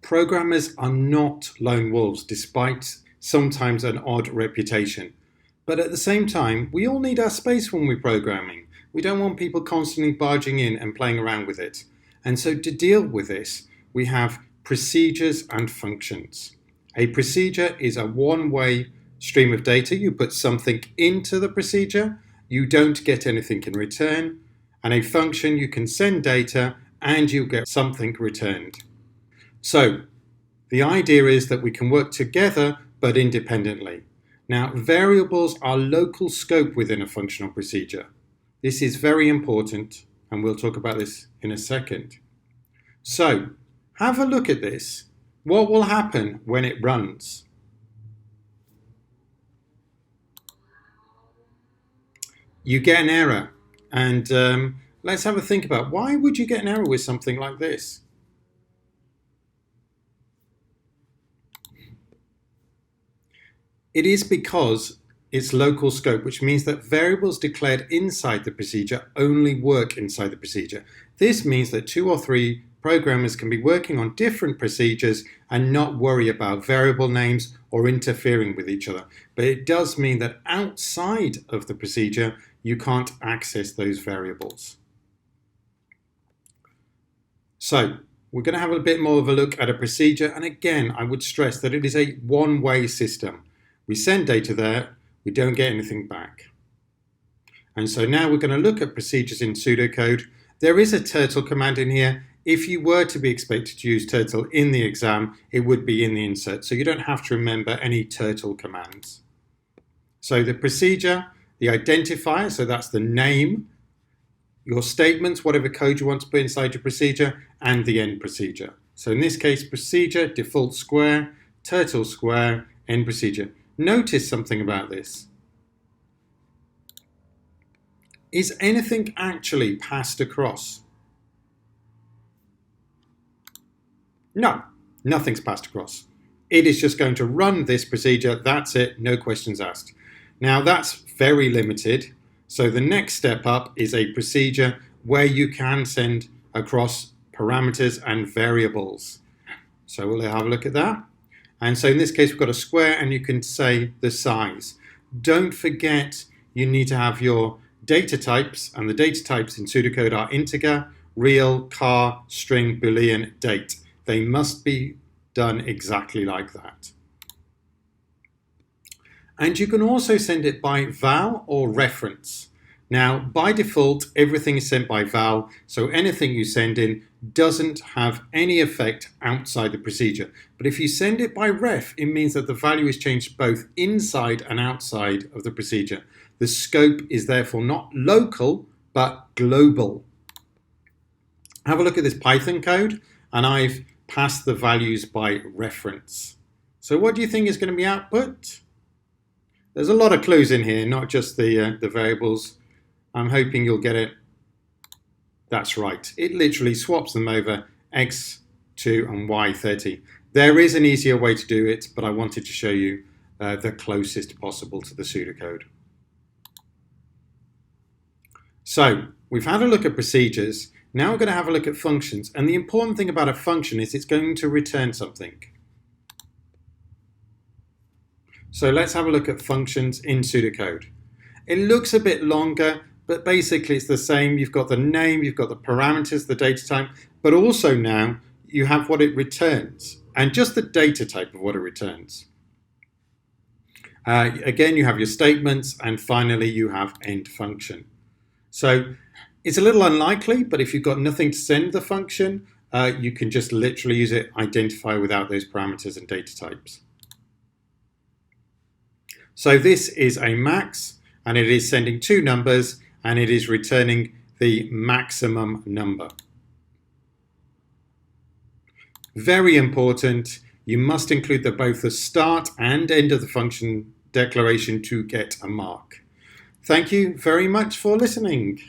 Programmers are not lone wolves, despite sometimes an odd reputation. But at the same time, we all need our space when we're programming. We don't want people constantly barging in and playing around with it. And so to deal with this, we have procedures and functions. A procedure is a one-way stream of data. You put something into the procedure, you don't get anything in return. And a function, you can send data and you get something returned. So the idea is that we can work together but independently. Now, variables are local scope within a functional procedure. This is very important, and we'll talk about this in a second. So have a look at this. What will happen when it runs? You get an error. And let's have a think about why would you get an error with something like this? It is because it's local scope, which means that variables declared inside the procedure only work inside the procedure. This means that 2 or 3 programmers can be working on different procedures and not worry about variable names or interfering with each other. But it does mean that outside of the procedure, you can't access those variables. So we're going to have a bit more of a look at a procedure. And again, I would stress that it is a one-way system. We send data there, we don't get anything back. And so now we're going to look at procedures in pseudocode. There is a turtle command in here. If you were to be expected to use turtle in the exam, it would be in the insert. So you don't have to remember any turtle commands. So the procedure, the identifier, so that's the name, your statements, whatever code you want to put inside your procedure, and the end procedure. So in this case, procedure, default square, turtle square, end procedure. Notice something about this. Is anything actually passed across? No, nothing's passed across. It is just going to run this procedure. That's it, no questions asked. Now that's very limited. So the next step up is a procedure where you can send across parameters and variables. So we'll have a look at that. And so in this case, we've got a square and you can say the size. Don't forget, you need to have your data types, and the data types in pseudocode are integer, real, char, string, boolean, date. They must be done exactly like that. And you can also send it by val or reference. Now, by default, everything is sent by val, so anything you send in doesn't have any effect outside the procedure. But if you send it by ref, it means that the value is changed both inside and outside of the procedure. The scope is therefore not local, but global. Have a look at this Python code, and I've passed the values by reference. So what do you think is going to be output? There's a lot of clues in here, not just the variables. I'm hoping you'll get it. That's right. It literally swaps them over x2 and y30. There is an easier way to do it, but I wanted to show you the closest possible to the pseudocode. So we've had a look at procedures. Now we're going to have a look at functions. And the important thing about a function is it's going to return something. So let's have a look at functions in pseudocode. It looks a bit longer, but basically it's the same. You've got the name, you've got the parameters, the data type, but also now you have what it returns and just the data type of what it returns. Again, you have your statements, and finally you have end function. So it's a little unlikely, but if you've got nothing to send the function, you can just literally use it, identify without those parameters and data types. So this is a max, and it is sending 2 numbers, and it is returning the maximum number. Very important, you must include both the start and end of the function declaration to get a mark. Thank you very much for listening.